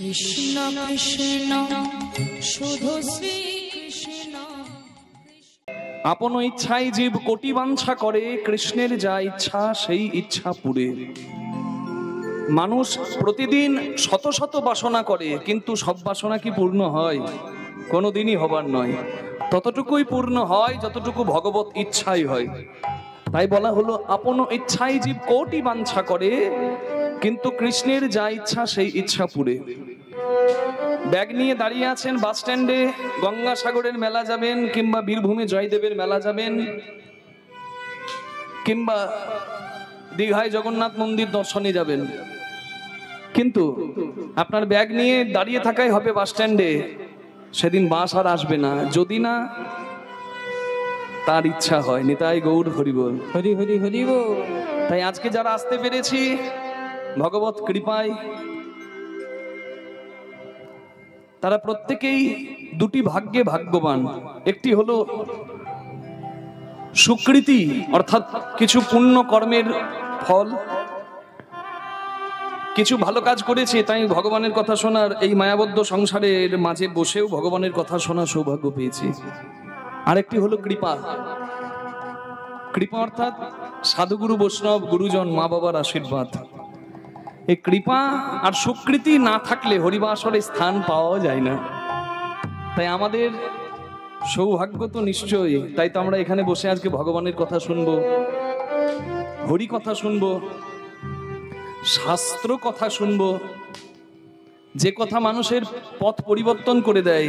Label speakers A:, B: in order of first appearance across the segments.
A: কৃষ্ণ কৃষ্ণ শুধু শ্রী কৃষ্ণ।
B: আপন ইচ্ছায় জীব কোটি বাঞ্ছা করে, কৃষ্ণের যা ইচ্ছা সেই ইচ্ছা পুরে। মানুষ প্রতিদিন শত শত বাসনা করে, কিন্তু সব বাসনা কি পূর্ণ হয়? কোনোদিনই হবার নয়। ততটুকুই পূর্ণ হয় যতটুকু ভগবত ইচ্ছাই হয়। তাই বলা হলো আপন ইচ্ছায় জীব কোটি বাঞ্ছা করে, কিন্তু কৃষ্ণের যা ইচ্ছা সেই ইচ্ছা পুরে। ব্যাগ নিয়ে দাঁড়িয়ে আছেন বাস স্ট্যান্ডে, গঙ্গাসাগরের মেলা যাবেন, কিংবা বীরভূমে জয়দেবের মেলা যাবেন, কিংবা দীঘায় জগন্নাথ মন্দির দর্শনে যাবেন, কিন্তু আপনার ব্যাগ নিয়ে দাঁড়িয়ে থাকাই হবে বাস স্ট্যান্ডে। সেদিন বাস আর আসবে না, যদি না তার ইচ্ছা হয়। নিতাই গৌর হরি বল,
C: হরি হরি হরি বল।
B: তাই আজকে যারা আসতে পেরেছি ভগবত কৃপায়, তারা প্রত্যেকেই দুটি ভাগ্যে ভাগ্যবান। একটি হলো সুকৃতি, অর্থাৎ কিছু পুণ্য কর্মের ফল, কিছু ভালো কাজ করেছে তাই ভগবানের কথা শোনার, এই মায়াবদ্ধ সংসারের মাঝে বসেও ভগবানের কথা শোনার সৌভাগ্য পেয়েছি। আরেকটি হলো কৃপা। কৃপা অর্থাৎ সাধুগুরু বৈষ্ণব গুরুজন মা বাবার আশীর্বাদ। এই কৃপা আর সুকৃতি না থাকলে হরিবাসরে স্থান পাওয়া যায় না। তাই আমাদের সৌভাগ্য তো নিশ্চয়ই। তাই তো আমরা এখানে বসে আজকে ভগবানের কথা শুনবো, হরি কথা শুনবো, শাস্ত্র কথা শুনবো, যে কথা মানুষের পথ পরিবর্তন করে দেয়,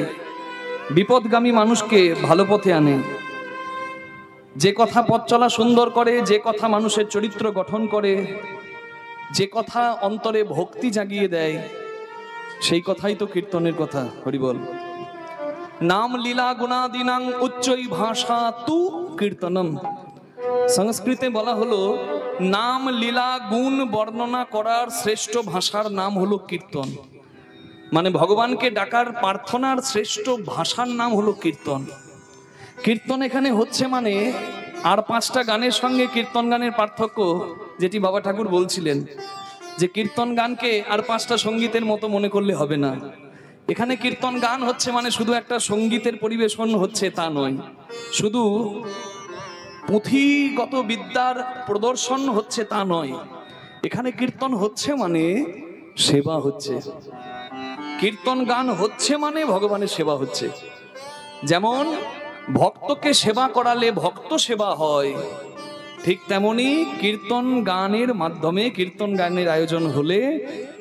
B: বিপদগামী মানুষকে ভালো পথে আনে, যে কথা পথ চলা সুন্দর করে, যে কথা মানুষের চরিত্র গঠন করে, যে কথা অন্তরে ভক্তি জাগিয়ে দেয়, সেই কথাই তো কীর্তনের কথা। হরি বল। নাম লীলা গুণাদিনাং উচ্চৈ ভাষা তু কীর্তনম। সংস্কৃতে বলা হলো নাম লীলা গুণ বর্ণনা করার শ্রেষ্ঠ ভাষার নাম হলো কীর্তন। মানে ভগবানকে ডাকার প্রার্থনার শ্রেষ্ঠ ভাষার নাম হলো কীর্তন। কীর্তন এখানে হচ্ছে মানে আর পাঁচটা গানের সঙ্গে কীর্তন গানের পার্থক্য, যেটি বাবা ঠাকুর বলছিলেন যে কীর্তন গানকে আর পাঁচটা সঙ্গীতের মতো মনে করলে হবে না। এখানে কীর্তন গান হচ্ছে মানে শুধু একটা সঙ্গীতের পরিবেশন হচ্ছে তা নয়, শুধু পুঁথিগত বিদ্যার প্রদর্শন হচ্ছে তা নয়। এখানে কীর্তন হচ্ছে মানে সেবা হচ্ছে। কীর্তন গান হচ্ছে মানে ভগবানের সেবা হচ্ছে। যেমন ভক্তকে সেবা করালে ভক্ত সেবা হয়, ঠিক তেমনি কীর্তন গানের মাধ্যমে, কীর্তন গানের আয়োজন হলে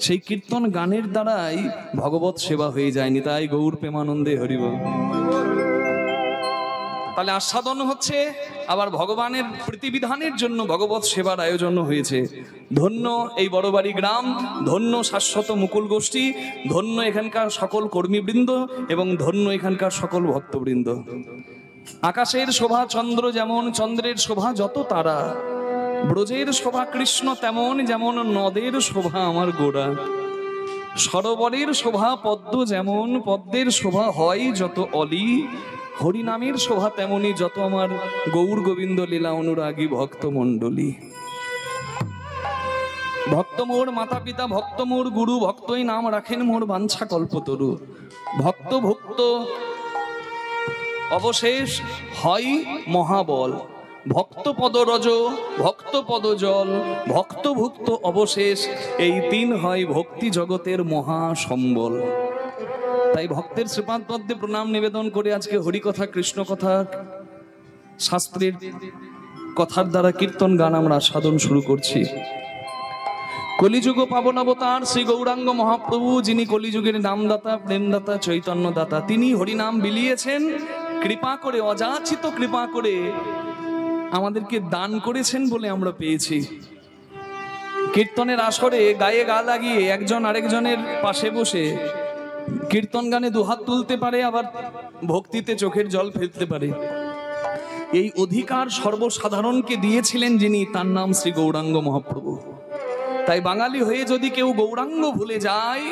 B: সেই কীর্তন গানের দ্বারাই ভগবত সেবা হয়ে যায়। নিতাই গৌর প্রেমানন্দে হরি বল। তাহলে আস্বাদন হচ্ছে, আবার ভগবানের প্রতিবিধানের জন্য ভগবত সেবার আয়োজন হয়েছে। ধন্য এই বড়বাড়ি গ্রাম, ধন্য শাশ্বত মুকুল গোষ্ঠী, ধন্য এখানকার সকল কর্মীবৃন্দ এবং ধন্য এখানকার সকল ভক্তবৃন্দ। আকাশের শোভা চন্দ্র যেমন, চন্দ্রের শোভা যত তারা, ব্রজের শোভা কৃষ্ণ তেমন, যেমন নদের শোভা আমার গোড়া। সরোবরের শোভা পদ্ম যেমন, পদ্মের শোভা হয় যত অলি। হরিনামের শোভা তেমনি যত আমার গৌর গোবিন্দ লীলা অনুরাগী ভক্ত মণ্ডলী। ভক্ত মোর মাতা পিতা, ভক্ত মোর গুরু, ভক্তই নাম রাখেন মোর বাঞ্ছা কল্পতরু। ভক্ত ভুক্ত অবশেষ হয় মহাবল, ভক্ত পদ রজ, ভক্ত পদ জল, ভক্তভুক্ত অবশেষ, এই তিন হয় ভক্তি জগতের মহা সম্বল। তাই ভক্তের শ্রীপাদ পদ্মে প্রণাম নিবেদন করে আজকে হরিকথা, কৃষ্ণ কথা, শাস্ত্রের কথার দ্বারা কীর্তন গান আমরা সাধন শুরু করছি। কলিযুগ পাবন অবতার শ্রী গৌরাঙ্গ মহাপ্রভু, যিনি কলিযুগের নামদাতা, প্রেমদাতা, চৈতন্যদাতা, তিনি হরিনাম বিলিয়েছেন কৃপা করে, অযাচিত কৃপা করে আমাদেরকে দান করেছেন বলে আমরা পেয়েছি। কীর্তনের আসরে গায়ে গা লাগিয়ে একজন আরেকজনের পাশে বসে কীর্তন গানে দুহাত তুলতে পারে, আবার ভক্তিতে চোখের জল ফেলতে পারে। এই অধিকার সর্বসাধারণকে দিয়েছিলেন যিনি, তার নাম শ্রী গৌরাঙ্গ মহাপ্রভু। তাই বাঙালি হয়ে যদি কেউ গৌরাঙ্গ ভুলে যায়,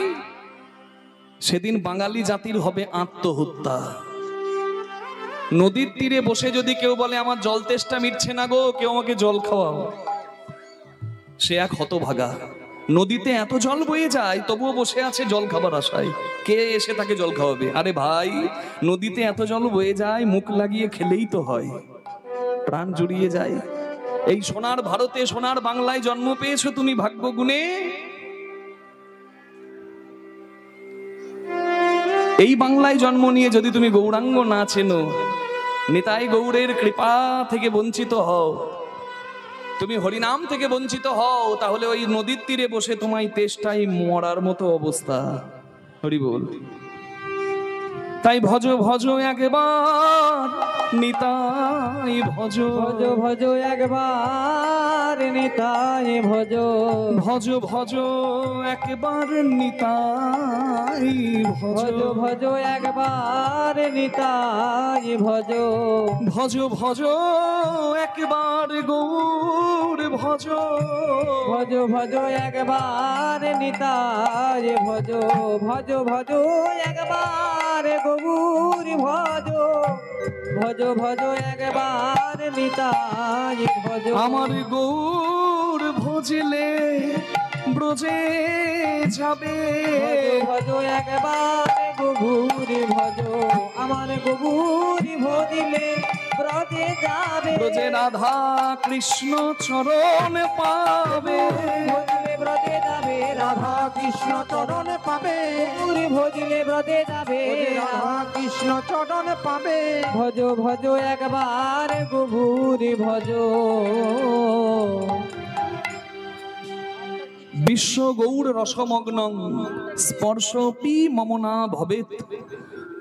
B: সেদিন বাঙালি জাতির হবে আত্মহত্যা। নদীর তীরে বসে যদি কেউ বলে আমার জল তেষ্টা মিটছে না গো, কেউ আমাকে জল খাওয়াও, সে এক হতভাগা। নদীতে এত জল বয়ে যায়, তবুও বসে আছে জল খাবার আশায়। কে এসে তাকে জল খাওয়াবে? আরে ভাই, নদীতে এত জল বয়ে যায়, মুখ লাগিয়ে খেলেই তো হয়, প্রাণ জুড়িয়ে যায়। এই সোনার ভারতে, সোনার বাংলায় জন্ম পেয়েছো তুমি ভাগ্য গুণে। এই বাংলায় জন্ম নিয়ে যদি তুমি গৌরাঙ্গ না চেনো, নিতাই গৌরের কৃপা থেকে বঞ্চিত হও, তুমি হরিনাম থেকে বঞ্চিত হও, তাহলে ওই নদীর তীরে বসে তোমায় তেষ্টাই মরার মতো অবস্থা। হরি বল। তাই ভজ ভজ একবার নিতাই ভজ,
C: ভজ ভজ একবার নিতাই ভজ,
B: ভজ ভজ একবার নিতাই ভজ,
C: ভজ ভজ একবার নিতাই ভজ,
B: ভজ ভজ একবার গৌর ভজ,
C: ভজ ভজ একবার নিতাই ভজ, ভজ ভজ একবার গৌর ভজ, ভজ ভজ একবার নিতাই ভজ।
B: আমার গৌর ভজলে ব্রজে যাবে,
C: ভজ একবার গৌর ভজ, আমার গৌর ভজিলে ব্রজে যাবে,
B: ব্রজে রাধা কৃষ্ণ চরণ পাবে,
C: ভজিলে ব্রজে যাবে রাধা কৃষ্ণ চরণ পাবে, গৌর ভজিলে ব্রজে যাবে রাধা কৃষ্ণ চরণ পাবে, ভজ ভজ একবার গৌর ভজ।
B: বিশ্ব গৌর রসমগ্নং স্পর্শপি মমনা ভবেত,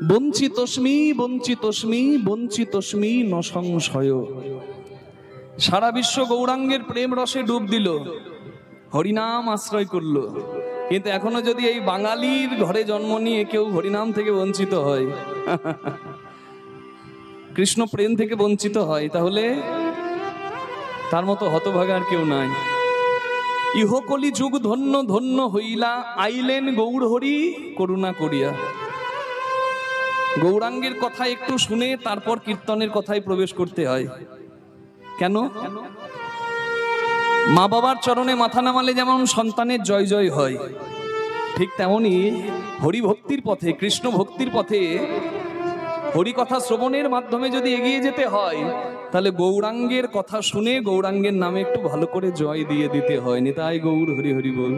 B: বঞ্চিতস্মি বঞ্চিতস্মি বঞ্চিতস্মি ন সংশয়। সারা বিশ্ব গৌরাঙ্গের প্রেম রসে ডুব দিল, হরিনাম আশ্রয় করলো, কিন্তু এখনো যদি এই বাঙালির ঘরে জন্ম নিয়ে কেউ হরিনাম থেকে বঞ্চিত হয়, কৃষ্ণ প্রেম থেকে বঞ্চিত হয়, তাহলে তার মতো হতভাগা আর কেউ নাই। ইহকলি যুগ ধন্য ধন্য হইলা, আইলেন গৌর হরি করুণা করিয়া। গৌরাঙ্গের কথা একটু শুনে তারপর কীর্তনের কথায় প্রবেশ করতে হয়। কেন? মা বাবার চরণে মাথা নামালে যেমন সন্তানের জয় জয় হয়, ঠিক তেমনি হরি ভক্তির পথে, কৃষ্ণ ভক্তির পথে হরি কথা শ্রবণের মাধ্যমে যদি এগিয়ে যেতে হয়, তাহলে গৌরাঙ্গের কথা শুনে গৌরাঙ্গের নামে একটু ভালো করে জয় দিয়ে দিতে হয়। নিতাই গৌর হরি হরি বল।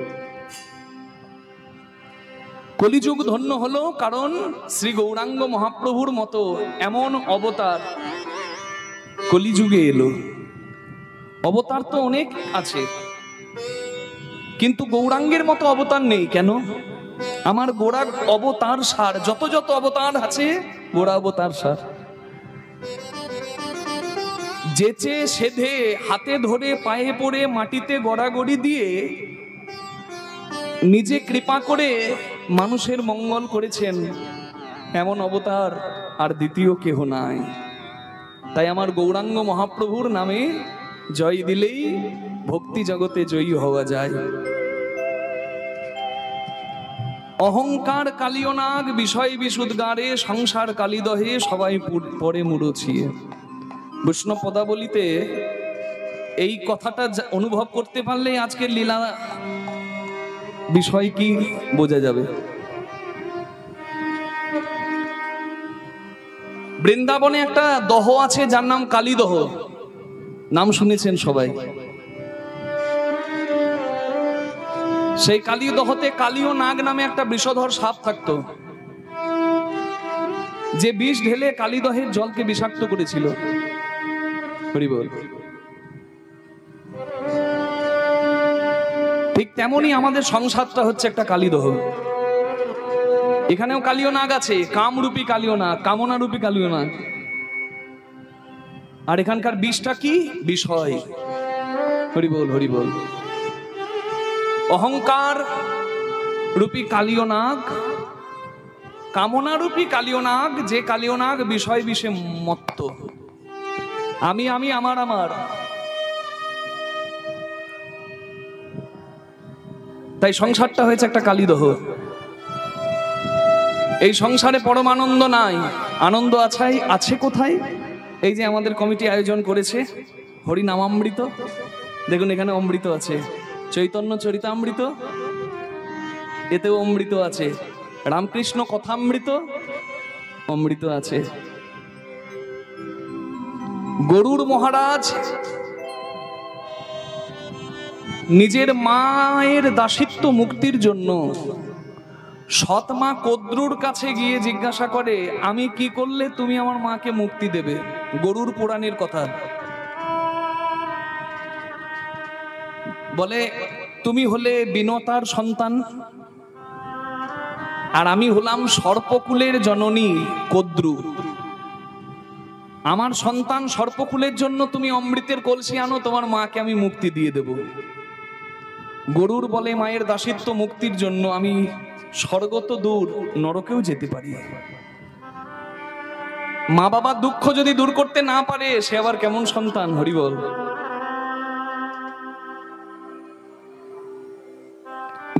B: কলিযুগ ধন্য হলো কারণ শ্রী গৌরাঙ্গ মহাপ্রভুর মতো এমন অবতার কলিযুগে এলো। অবতার তো অনেক আছে, কিন্তু গৌরাঙ্গের মতো অবতার নেই। কেন? আমার গোড়া অবতার সার, যত যত অবতার আছে গোড়া অবতার সার। যেচে সেধে হাতে ধরে পায়ে পড়ে মাটিতে গড়াগড়ি দিয়ে নিজে কৃপা করে মানুষের মঙ্গল করেছেন, এমন অবতার আর দ্বিতীয় কেহ নাই। তাই আমার গৌরাঙ্গ মহাপ্রভুর নামে জয় দিলেই ভক্তি জগতে জয়ী হওয়া যায়। অহংকার কালিয়নাগ বিষয় বিশুদ্গারে, সংসার কালিদহে সবাই পরে মুড়ছিয়ে। বৈষ্ণব পদাবলিতে এই কথাটা অনুভব করতে পারলেই আজকের লীলা বিষয় কি বোঝা যাবে। বৃন্দাবনে একটা দহ আছে যার নাম কালীদহ, নাম শুনেছেন সবাই। সেই কালীদহতে কালীয় নাগ নামে একটা বিষধর সাপ থাকতো, যে বিষ ঢেলে কালীদহের জলকে বিষাক্ত করেছিল। হরি বল। ঠিক তেমনি আমাদের সংসারটা হচ্ছে একটা কালীদহ। এখানেও কালীয় নাগ আছে, কামরূপী কালীয় নাগ, কামনারূপী কালীয় নাগ। আর এখানকার বিষটা কি? বিষয়। হরি বল হরি বল। অহংকার রূপী কালীয় নাগ, কামনারূপী কালীয় নাগ, যে কালীয় নাগ বিষয় বিষে মত্ত। আমি আমি, আমার আমার। তাই সংসারটা হয়েছে একটা কালীদহ। এই সংসারে পরম আনন্দ নাই। আনন্দ আছে কোথায়? এই যে আমাদের কমিটি আয়োজন করেছে হরি নামামৃত, দেখুন এখানে অমৃত আছে। চৈতন্য চরিতামৃত, এতেও অমৃত আছে। রামকৃষ্ণ কথামৃত, অমৃত আছে। গরুড় মহারাজ নিজের মায়ের দাসিত্ব মুক্তির জন্য সৎমা কদ্রুর কাছে গিয়ে জিজ্ঞাসা করে, আমি কি করলে তুমি আমার মাকে মুক্তি দেবে? গরুড় পুরাণের কথা বলে, তুমি হলে বিনতার সন্তান, আর আমি হলাম সর্পকুলের জননী কদ্রু। আমার সন্তান সর্পকুলের জন্য তুমি অমৃতের কলসি আনো, তোমার মাকে আমি মুক্তি দিয়ে দেব। গরুড় বলে, মায়ের দাসিত্ব মুক্তির জন্য আমি স্বর্গ তো দূর, নরকেও যেতে পারি। মা বাবার দুঃখ যদি দূর করতে না পারে, সে আবার কেমন সন্তান? হরিবল।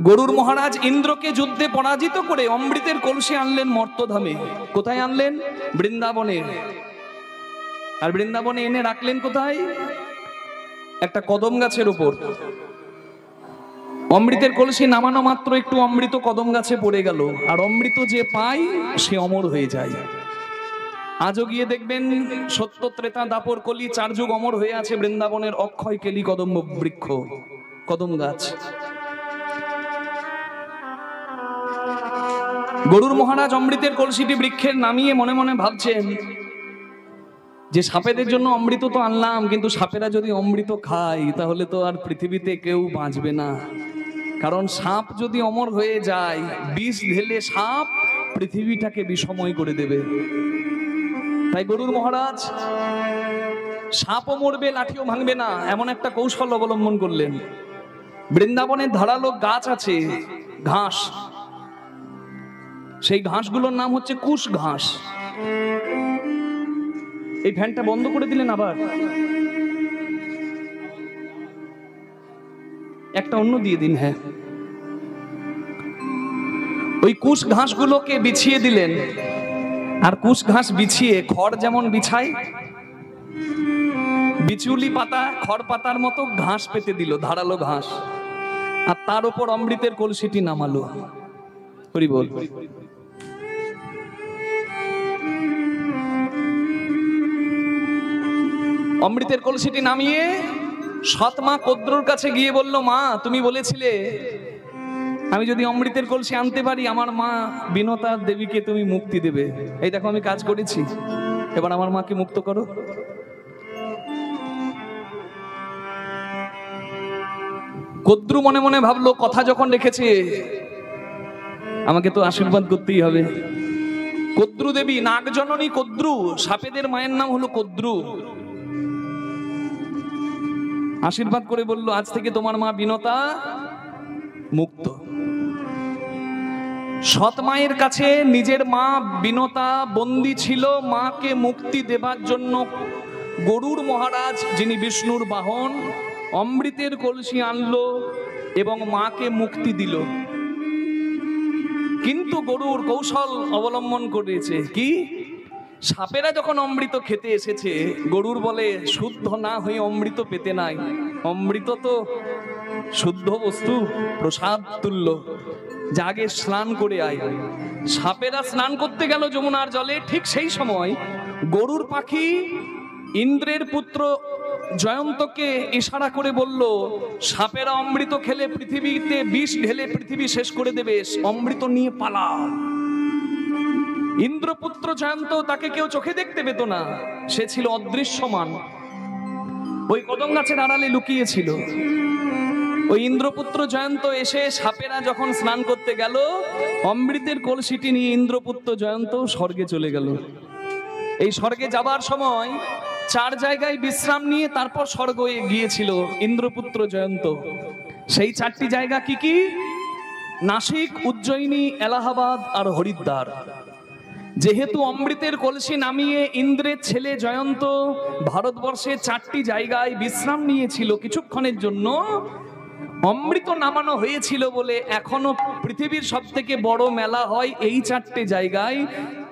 B: গরুড় মহারাজ ইন্দ্রকে যুদ্ধে পরাজিত করে অমৃতের কলসি আনলেন মর্তধামে। কোথায় আনলেন? বৃন্দাবনে। আর বৃন্দাবনে এনে রাখলেন কোথায়? একটা কদম গাছের উপর। অমৃতের কলসি নামানো মাত্র একটু অমৃত কদম গাছে পড়ে গেল, আর অমৃত যে পায় সে অমর হয়ে যায়। আজও গিয়ে দেখবেন সত্য ত্রেতা দাপর কলি 4 যুগ অমর হয়ে আছে বৃন্দাবনের অক্ষয় কেলি কদম্ব বৃক্ষ, কদম গাছ। গরুড় মহারাজ অমৃতের কলসিটি বৃক্ষের নামিয়ে মনে মনে ভাবছেন যে সাপেদের জন্য অমৃত তো আনলাম, কিন্তু সাপেরা যদি অমৃত খায় তাহলে তো আর পৃথিবীতে কেউ বাঁচবে না। কারণ সাপ যদি অমর হয়ে যায়, বিষ ঢেলে সাপ পৃথিবীটাকে বিষময় করে দেবে। তাই গরুড় মহারাজ সাপও মরবে, লাঠিও ভাঙবে না, এমন একটা কৌশল অবলম্বন করলেন। বৃন্দাবনের ধারালো গাছ আছে, ঘাস, সেই ঘাসগুলোর নাম হচ্ছে কুশ ঘাস। এই ফ্যানটা বন্ধ করে দিলেন, আবার একটা অন্য দিয়ে দিন। হ্যাঁ, ওই কুশ ঘাসগুলোকে বিছিয়ে দিলেন। আর কুশ ঘাস বিছিয়ে খড় যেমন বিছায়, বিচুলি পাতা খড় পাতার মতো ঘাস পেতে দিল, ধারালো ঘাস। আর তার উপর অমৃতের কলসিটি নামালো। হরি বল। অমৃতের কলসিটি নামিয়ে সৎমা কদ্রুর কাছে গিয়ে বলল, মা তুমি বলেছিলে আমি যদি অমৃতের কলসি আনতে পারি আমার মা বিনতা দেবীকে তুমি মুক্তি দেবে। এই দেখো আমি কাজ করেছি, এবার আমার মাকে মুক্ত করো। কদ্রু মনে মনে ভাবলো, কথা যখন রেখেছে আমাকে তো আশীর্বাদ করতেই হবে। কদ্রু দেবী, নাগজননী কদ্রু, সাপেদের মায়ের নাম হলো কদ্রু। আশীর্বাদ করে বলল, আজ থেকে তোমার মা বিনতা মুক্ত। সৎ মায়ের কাছে নিজের মা বিনতা বন্দী ছিল, মাকে মুক্তি দেবার জন্য গরুড় মহারাজ, যিনি বিষ্ণুর বাহন, অমৃতের কলসি আনলো এবং মাকে মুক্তি দিল। কিন্তু গরুড় কৌশল অবলম্বন করেছে কি? সাপেরা যখন অমৃত খেতে এসেছে, গরুড় বলে, শুদ্ধ না হয়ে অমৃত পেতে নাই। অমৃত তো শুদ্ধ বস্তু, প্রসাদ তুল্য, জাগে স্নান করে আয়। সাপেরা স্নান করতে গেল যমুনার জলে। ঠিক সেই সময় গরুড় পাখি ইন্দ্রের পুত্র জয়ন্তকে ইশারা করে বলল, সাপেরা অমৃত খেলে পৃথিবীতে বিষ ঢেলে পৃথিবী শেষ করে দেবে, অমৃত নিয়ে পালা। ইন্দ্রপুত্র জয়ন্ত, তাকে কেউ চোখে দেখতে পেত না, সে ছিল অদৃশ্যমান, ওই কদম গাছের আড়ালে লুকিয়েছিল। ওই ইন্দ্রপুত্র জয়ন্ত এসে সাপেরা যখন স্নান করতে গেল, অমৃতের কলসিটি নিয়ে ইন্দ্রপুত্র জয়ন্ত স্বর্গে চলে গেল। এই স্বর্গে যাবার সময় 4 জায়গায় বিশ্রাম নিয়ে তারপর স্বর্গে গিয়েছিল ইন্দ্রপুত্র জয়ন্ত। সেই 4টি জায়গা কি কি? নাসিক, উজ্জয়িনী, এলাহাবাদ আর হরিদ্বার। যেহেতু অমৃতের কলসি নামিয়ে ইন্দ্রের ছেলে জয়ন্ত ভারতবর্ষে 4টি জায়গায় বিশ্রাম নিয়েছিল কিছুক্ষণের জন্য, অমৃত নামানো হয়েছিল বলে এখনো পৃথিবীর সবথেকে বড় মেলা হয় এই 4টে জায়গায়,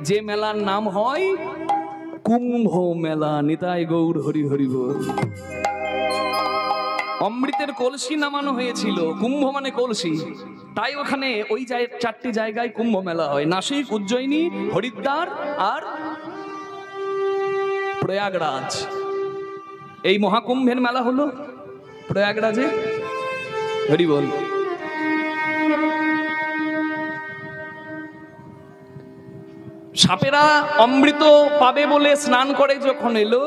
B: যে মেলার নাম হয় কুম্ভ মেলা। নিতাই গৌর হরি হরি বল। অমৃতের কলসি নামানো হয়েছিল। কুম্ভ মানে কলসি, তাই ওখানে ওই 4টি জায়গায় কুম্ভ মেলা হয়, নাসিক, উজ্জয়িনী, হরিদ্বার আর প্রয়াগরাজ। এই মহাকুম্ভের মেলা হলো প্রয়াগরাজে। হরি বল। সাপেরা অমৃত পাবে বলে স্নান করে যখন এলো,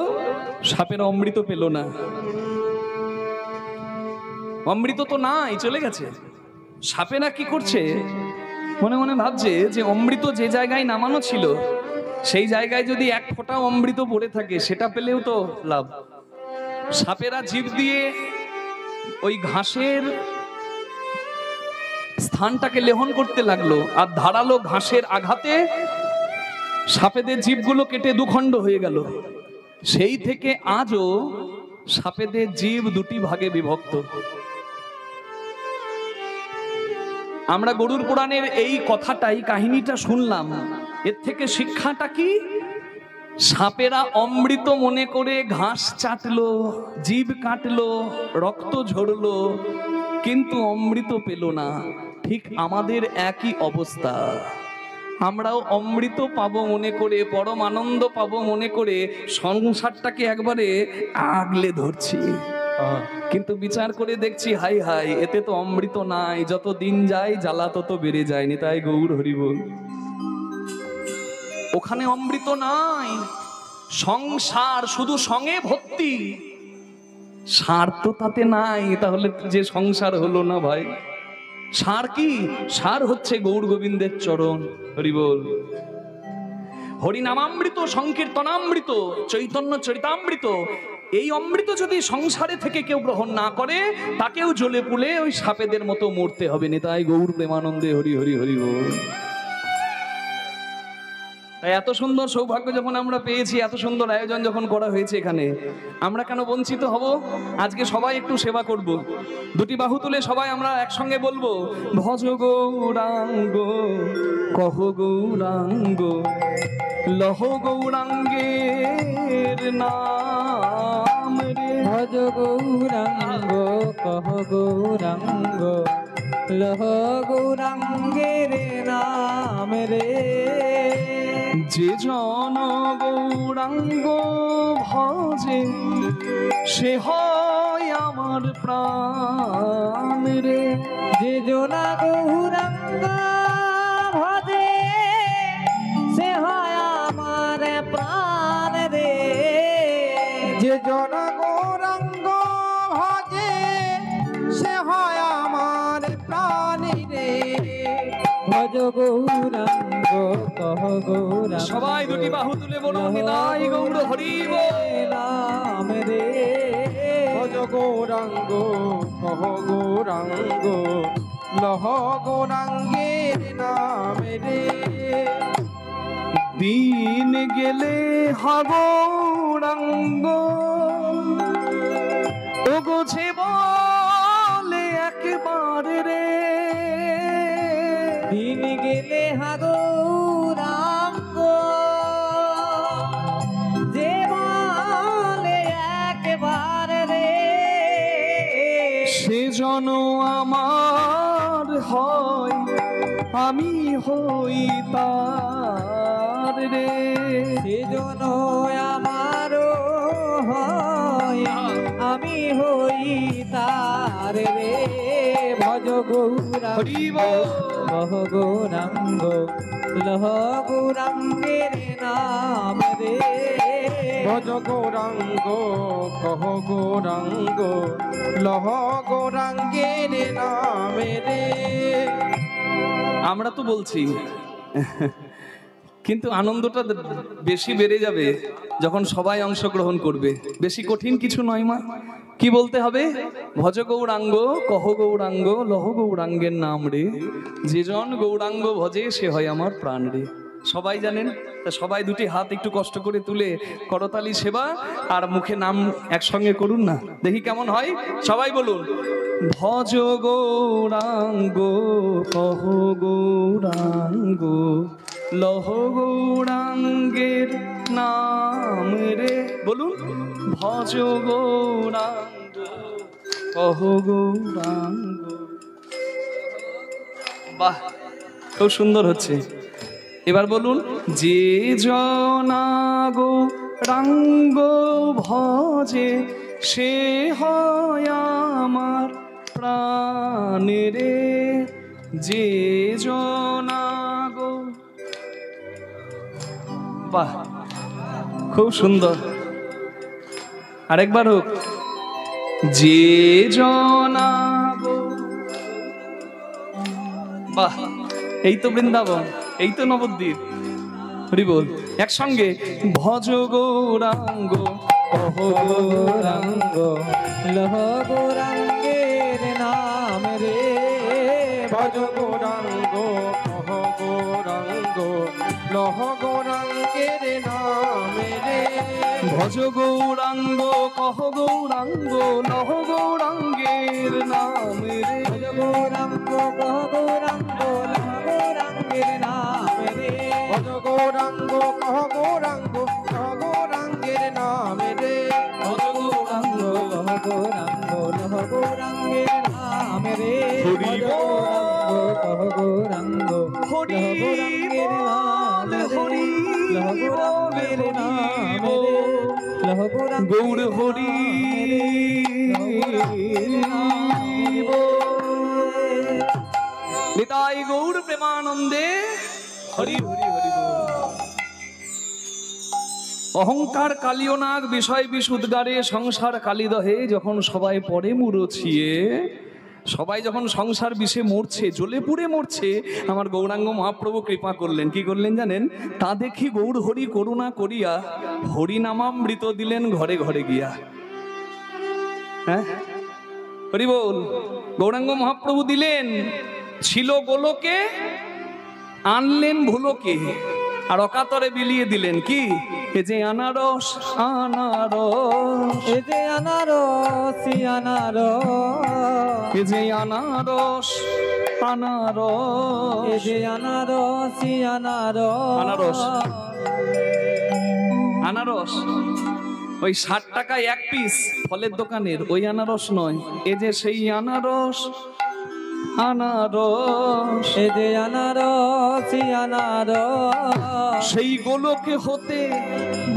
B: সাপেরা অমৃত পেল না। অমৃত তো নাই, চলে গেছে। সাপেরা কি করছে, মনে মনে ভাবছে যে অমৃত যে জায়গায় নামানো ছিল সেই জায়গায় যদি এক ফোঁটা অমৃত পড়ে থাকে সেটা পেলেও তো লাভ। সাপেরা জিভ দিয়ে ওই ঘাসের স্থানটাকে লেহন করতে লাগলো, আর ধারালো ঘাসের আঘাতে সাপেদের জিভগুলো কেটে দুখণ্ড হয়ে গেল। সেই থেকে আজও সাপেদের জিভ 2টি ভাগে বিভক্ত। আমরা গরুর পুরাণের এই কথাটাই, কাহিনীটা শুনলাম, এর থেকে শিক্ষাটা কি? সাপেরা অমৃত মনে করে ঘাস চাটলো, জিভ কাটলো, রক্ত ঝরলো, কিন্তু অমৃত পেল না। ঠিক আমাদের একই অবস্থা। আমরাও অমৃত পাবো মনে করে, পরম আনন্দ পাবো মনে করে সংসারটাকে একবারে আগলে ধরছি, কিন্তু বিচার করে দেখছি হাই হাই, এতে তো অমৃত নাই। যত দিন যায় জ্বালা তত বেড়ে যায়নি। তাই গৌর হরি বল। ওখানে অমৃত নাই, সংসার শুধু সঙ্গে ভর্তি, সার তো তাতে নাই। তাহলে যে সংসার হলো না ভাই। সার কি? সার হচ্ছে গৌর গোবিন্দের চরণ। হরি বল। হরিনামামৃত, সংকীর্তনামৃত, চৈতন্য চরিতামৃত, এই অমৃত যদি সংসারে থেকে কেউ গ্রহণ না করে তাকেও জ্বলে পুলে ওই সাপেদের মতো মরতে হবে। নিতাই গৌর প্রেমানন্দে হরি হরি হরি বল। তাই এত সুন্দর সৌভাগ্য যখন আমরা পেয়েছি, এত সুন্দর আয়োজন যখন করা হয়েছে এখানে, আমরা কেন বঞ্চিত হব? আজকে সবাই একটু সেবা করব। 2টি বাহু তুলে সবাই আমরা একসঙ্গে বলবো, ভজ গৌরাঙ্গ কহ গৌরাঙ্গ লহ গৌরাঙ্গের নাম রে।
C: ভজ গৌরাঙ্গ কহ গৌরাঙ্গ লহ গৌরাঙ্গের নাম রে।
B: যে জন গৌরাঙ্গ ভজে সে হয় আমার প্রাণ রে।
C: যে জন গৌরাঙ্গ ভজে সে হয় আমার প্রাণ রে। যে জন গৌরাঙ্গ ভজে সে হয় আমার প্রাণ রে। ভজ গৌরাঙ্গ কহ গৌরাঙ্গ।
B: সবাই 2টি বাহু তুলে বলুন, নিতাই গৌর হরি বল।
C: নাম রে। ভজ গৌরাঙ্গ কহ গৌরাঙ্গ লহ গৌরাঙ্গের নাম রে।
B: দিন গেলে গৌরাঙ্গ ও গোছে বলে একবার রে।
C: দিন গেলে গৌরাঙ্গ যে বলে একবার রে।
B: সেজন আমার হয় আমি হই তার রে।
C: সেজন আমারও হয় আমি হই তার রে। ভজ গৌরাঙ্গ কহ গৌরাঙ্গ লহ গৌরাঙ্গের নাম রে। ভজ গৌরাঙ্গ কহ গৌরাঙ্গ লহ গৌরাঙ্গের নাম রে।
B: আমরা তো বলছি, কিন্তু আনন্দটা বেশি বেড়ে যাবে যখন সবাই অংশগ্রহণ করবে। বেশি কঠিন কিছু নয় মা। কি বলতে হবে? ভজ গৌরাঙ্গ কহ গৌরাঙ্গ লহ গৌরাঙ্গের নাম রে। যে জন গৌরাঙ্গ ভজে সে হয় আমার প্রাণ রে। সবাই জানেন, তা সবাই 2টি হাত একটু কষ্ট করে তুলে করতালি সেবা আর মুখে নাম একসঙ্গে করুন না, দেখি কেমন হয়। সবাই বলুন, ভজ গৌরাঙ্গ কহ গৌরাঙ্গ লহ গৌরাঙ্গের নাম রে। বলুন, ভজ গৌরাঙ্গ কহ গৌরাঙ্গ। বাহ, খুব সুন্দর হচ্ছে। এবার বলুন, যে জনা গৌরাঙ্গ ভজে সে হয় আমার প্রাণেরে, যে জনা গো। বাহ, খুব সুন্দর। আরেকবার হোক, যে জনা গো। বাহ, এই তো বৃন্দাবন, এই তো নবদ্বীপ। হরি বল, একসঙ্গে ভজ গৌরাঙ্গ কহ গৌরাঙ্গ,
C: লহ গৌরাঙ্গের নাম রে, ভজ গৌরাঙ্গ কহ গৌরাঙ্গ, লহ গৌরাঙ্গের নাম রে,
B: ভজ গৌরাঙ্গ কহ গৌরাঙ্গ, লহ গৌরাঙ্গের নাম রে,
C: ভজ গৌরাঙ্গ কহ গৌরাঙ্গ, লহ গৌরাঙ্গের নাম রে, ভজ গৌরাঙ্গ কহ গৌরাঙ্গ, লহ গৌরাঙ্গের নাম রে, ভজ গৌরাঙ্গ কহ গৌরাঙ্গ, লহ গৌরাঙ্গের নাম রে,
B: হরি
C: ভজ গৌরাঙ্গ কহ গৌরাঙ্গ,
B: হরি
C: লহ গৌরাঙ্গের নাম রে,
B: হরি
C: লহ গৌরাঙ্গের নাম রে, লহ গৌরাঙ্গ
B: গৌর হরি নিতাই গৌর প্রেমানন্দে হরি হরি হরি বল। অহংকার কালিও নাগ বিষয় বিষ উদ্গারে সংসার কালিদহে, যখন সবাই পড়ে মুরছিয়ে, সবাই যখন সংসার বিষে মরছে, জ্বলে পুড়ে মরছে, আমার গৌরাঙ্গ মহাপ্রভু কৃপা করলেন। কি করলেন জানেন? তা দেখি গৌর হরি করুণা করিয়া হরিনামামৃত দিলেন ঘরে ঘরে গিয়া। হ্যাঁ, হরি বল। গৌরাঙ্গ মহাপ্রভু দিলেন, ছিল গোলকে আনলেন ভুলোকে, আর অকাতরে বিলিয়ে দিলেন কি? এ যে আনারস আনারস,
C: এ যে আনারস আনারস,
B: এ যে আনারস আনারস,
C: এ যে আনারস
B: আনারস
C: আনারস,
B: আনারস ওই 60 টাকায় এক পিস ফলের দোকানের ওই আনারস নয়, এ যে সেই আনারস আনারস,
C: এ যে আনারস আনারস,
B: সেই গোলকে হতে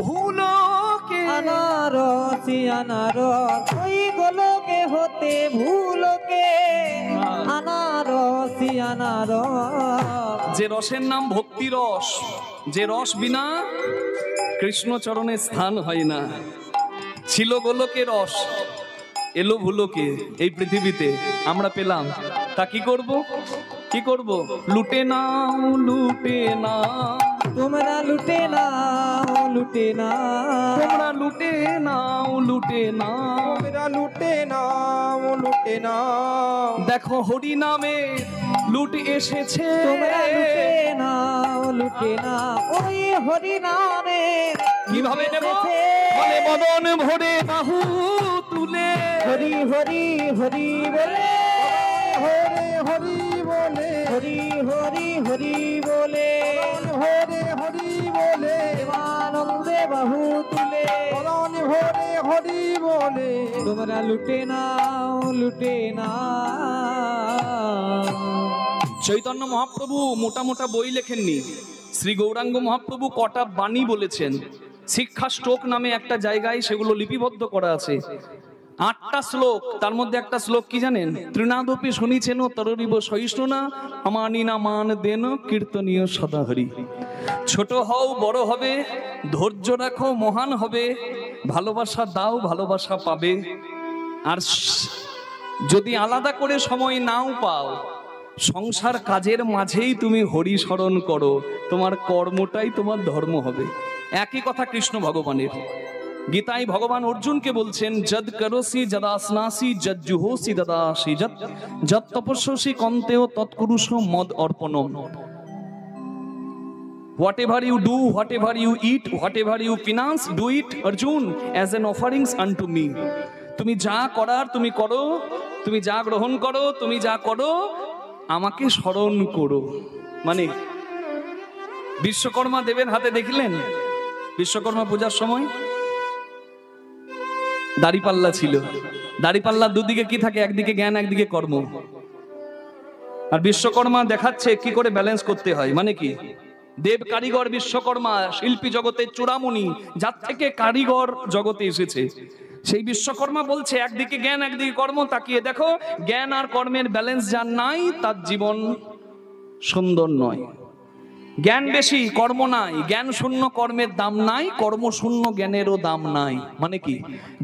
B: ভুলোকে,
C: আনারস আনারস, ওই গোলকে হতে ভুলকে, আনারস আনারস,
B: যে রসের নাম ভক্তি রস, যে রস বিনা কৃষ্ণ চরণে স্থান হয় না। ছিল গোলকে রস, এলো ভুলোকে এই পৃথিবীতে আমরা পেলাম। তা কি করব? কি করব? লুটে নাও লুটে নাও,
C: তোমরা লুটে নাও লুটে নাও,
B: তোমরা লুটে নাও লুটে নাও,
C: তোমরা লুটে নাও লুটে নাও,
B: দেখো হরি নামে লুট এসেছে,
C: তোমরা লুটে নাও লুটে নাও, ওই হরি নামে
B: কিভাবে নেব? বলে বদন ভরে বাহু তুলে,
C: হরি হরি হরি বলে, হরে হরি বলে, হরি হরি হরি বলে, হরে হরি বলে, আনন্দে বাহু তুলে, হরে হরি বলে, তোমরা লুটে নাও লুটে নাও।
B: চৈতন্য মহাপ্রভু মোটা মোটা বই লেখেননি। শ্রী গৌরাঙ্গ মহাপ্রভু কটা বাণী বলেছেন। শিক্ষা স্টোক নামে একটা জায়গায় সেগুলো লিপিবদ্ধ করা আছে। 8টা শ্লোক, তার মধ্যে একটা শ্লোক কি জানেন? তৃণাদপি শুনিছেন তররিব সহিষ্ণুনা আমানি না মান দেন কীর্তনীয় সদাহরি। ছোট হও বড় হবে, ধৈর্য রাখো মহান হবে, ভালোবাসা দাও ভালোবাসা পাবে। আর যদি আলাদা করে সময় নাও পাও, সংসার কাজের মাঝেই তুমি হরি স্মরণ করো, তোমার কর্মটাই তোমার ধর্ম হবে। একই কথা কৃষ্ণ ভগবানের। গীতায় ভগবান অর্জুনকে বলছেন, যদ করসি যদাসনাসি যদ জুহোসি দদাসি যদ তপস্যসি কন্তেও তৎকুরুষ মদ অর্পণম। Whatever you do, whatever you eat, whatever you finance, do it, Arjun, as an offerings unto me. তুমি যা করার তুমি করো, তুমি যা গ্রহণ করো, তুমি যা করো আমাকে স্মরণ করো। মানে বিশ্বকর্মা দেবের হাতে দেখলেন বিশ্বকর্মা পূজার সময় দাড়িপাল্লা ছিল। দাড়িপাল্লার দুদিকে কি থাকে? একদিকে জ্ঞান, একদিকে কর্ম। আর বিশ্বকর্মা দেখাচ্ছে কি করে ব্যালেন্স করতে হয়। মানে কি? দেব কারিগর বিশ্বকর্মা, শিল্পী জগতের চূড়ামণি, যার থেকে কারিগর জগতে এসেছে, সেই বিশ্বকর্মা বলছে একদিকে জ্ঞান, একদিকে কর্ম। তাকিয়ে দেখো, জ্ঞান আর কর্মের ব্যালেন্স যার নাই, তার জীবন সুন্দর নয়। জ্ঞান বেশি, কর্ম নাই। জ্ঞান শূন্য, কর্মের দাম নাই। কর্ম শূন্য, জ্ঞানেরও দাম নাই। মানে কি?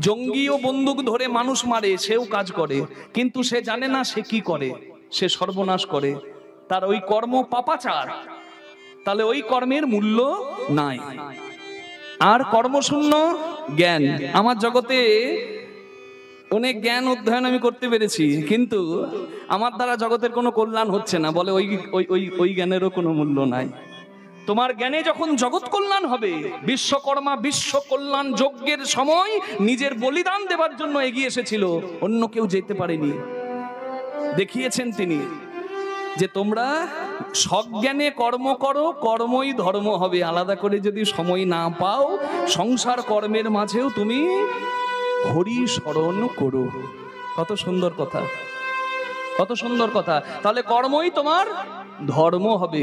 B: জঙ্গি ও বন্দুক ধরে মানুষ মারে, সেও কাজ করে, কিন্তু সে জানে না সে কি করে। সে সর্বনাশ করে, তার ওই কর্ম পাপাচার। তাহলে ওই কর্মের মূল্য নাই। আর কর্মশূন্য জ্ঞান। আমার জগতে অনেক জ্ঞান অধ্যয়ন আমি করতে পেরেছি, কিন্তু আমার দ্বারা জগতের কোনো কল্যাণ হচ্ছে না। বলে ওই ওই ওই ওই জ্ঞানেরও কোনো মূল্য নাই। তোমার জ্ঞানে যখন জগৎ কল্যাণ হবে, বিশ্বকর্মা বিশ্ব কল্যাণ যজ্ঞের সময় নিজের বলিদান দেবার জন্য এগিয়ে এসেছিল, অন্য কেউ যেতে পারেনি। দেখিয়েছেন তিনি যে তোমরা সজ্ঞানে কর্ম করো, কর্মই ধর্ম হবে। আলাদা করে যদি সময় না পাও, সংসার কর্মের মাঝেও তুমি হরি স্মরণ করো। কত সুন্দর কথা, কত সুন্দর কথা। তাহলে কর্মই তোমার ধর্ম হবে।